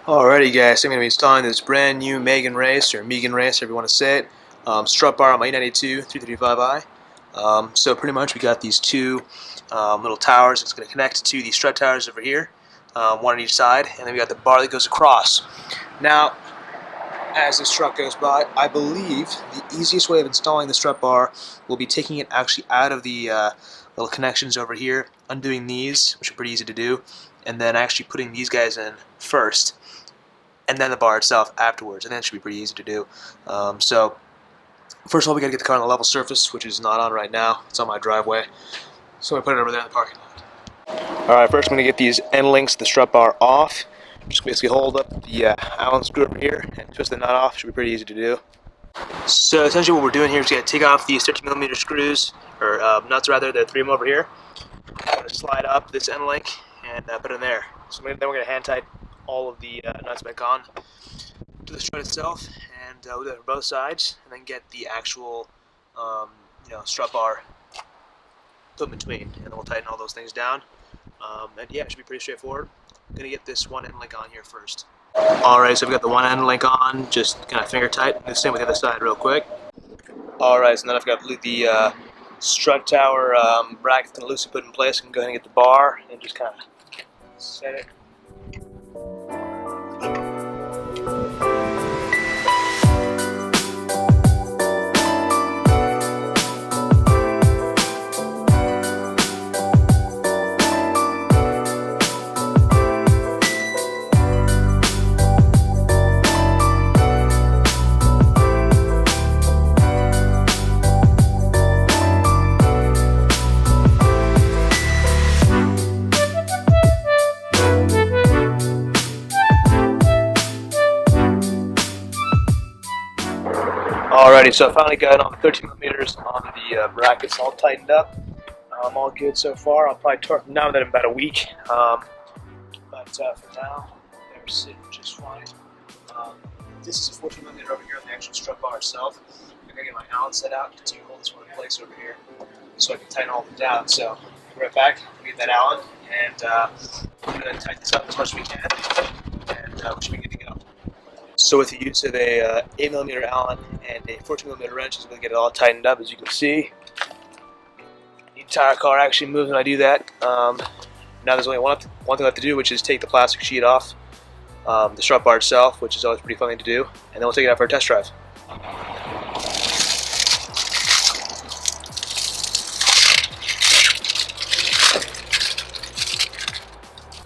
Alrighty guys, so I'm going to be installing this brand new Megan race, or Megan race, however you want to say it, strut bar on my E92 335i. So pretty much we got these two little towers. It's going to connect to the strut towers over here, one on each side, and then we got the bar that goes across. Now, as this truck goes by, I believe the easiest way of installing the strut bar will be taking it actually out of the little connections over here, undoing these, which are pretty easy to do, and then actually putting these guys in first, and then the bar itself afterwards, and that should be pretty easy to do. So first of all, we got to get the car on a level surface, which is not on right now. It's on my driveway, so I put it over there in the parking lot. Alright, first I'm going to get these end links of the strut bar off. Just basically hold up the Allen screw over here and twist the nut off. Should be pretty easy to do. So essentially what we're doing here is going to take off these 13mm screws, or nuts rather. There are 3 of them over here. I'm going to slide up this end link and put it in there. So then we're going to hand tighten all of the nuts back on to the strut itself, and we'll do that for both sides, and then get the actual strut bar put in between, and then we'll tighten all those things down. And yeah, it should be pretty straightforward. I'm going to get this one end link on here first. Alright, so we've got the one end link on, just kind of finger tight. The same with the other side real quick. Alright, so then I've got the strut tower bracket kind of loosely put in place. I can go ahead and get the bar and just kind of set it. Alrighty, so I finally got all the 13mm on the brackets all tightened up. All good so far. I'll probably torque them down in about a week. But for now, they're sitting just fine. This is a 14mm over here on the actual strut bar itself. I'm going to get my Allen set out to hold this one in place over here so I can tighten all of them down. So I'll be right back, get that Allen, and I'm going to tighten this up as much as we can, and we should be good to go. So with the use of a 8mm Allen and a 14mm wrench, I'm going to get it all tightened up. As you can see, the entire car actually moves when I do that. Now there's only one thing left to do, which is take the plastic sheet off the strut bar itself, which is always a pretty fun thing to do, and then we'll take it out for a test drive.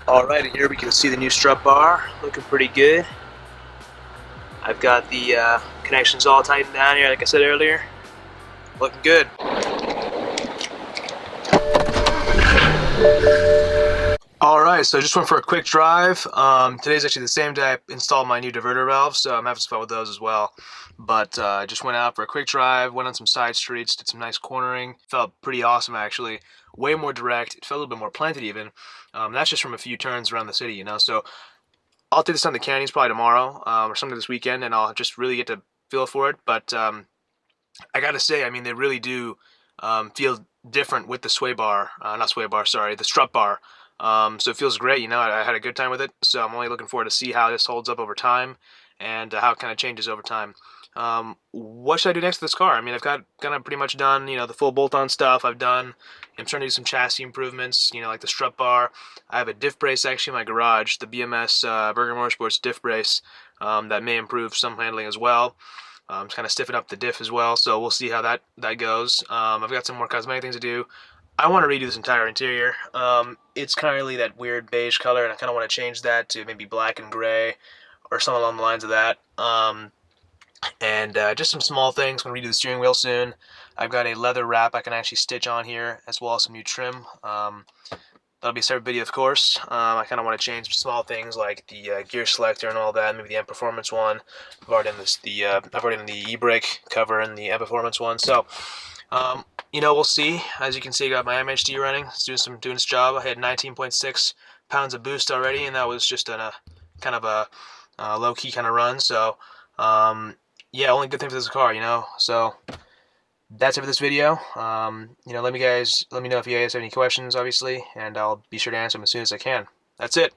Alright, here we can see the new strut bar, looking pretty good. I've got the connections all tightened down here, like I said earlier. Looking good. Alright, so I just went for a quick drive. Today's actually the same day I installed my new diverter valves, so I'm having some fun with those as well. But I just went out for a quick drive, went on some side streets, did some nice cornering. Felt pretty awesome actually. Way more direct. It felt a little bit more planted even. That's just from a few turns around the city, So I'll take this on the canyons probably tomorrow or sometime this weekend, and I'll just really get to feel for it. But I gotta say, I mean, they really do feel different with the sway bar, not sway bar, sorry, the strut bar. So it feels great, I had a good time with it. So I'm only looking forward to see how this holds up over time and how it kind of changes over time. What should I do next to this car? I mean, I've got kind of pretty much done, the full bolt-on stuff. I'm starting to do some chassis improvements, like the strut bar. I have a diff brace actually in my garage, the BMS Burger Motorsports diff brace that may improve some handling as well. Just kind of stiffen up the diff as well, so we'll see how that goes. I've got some more cosmetic things to do. I want to redo this entire interior. It's currently that weird beige color, and I kind of want to change that to maybe black and gray or something along the lines of that. And just some small things. I'm going to redo the steering wheel soon. I've got a leather wrap I can actually stitch on here, as well as some new trim. That'll be a separate video, of course. I kind of want to change some small things like the gear selector and all that. Maybe the M Performance one. I've already done the e-brake cover and the M Performance one. So, we'll see. As you can see, I got my MHD running. It's doing its job. I had 19.6 pounds of boost already, and that was just on a kind of a low-key kind of run. So, yeah, only good thing for this car, So that's it for this video. Let me know if you guys have any questions, obviously, and I'll be sure to answer them as soon as I can. That's it.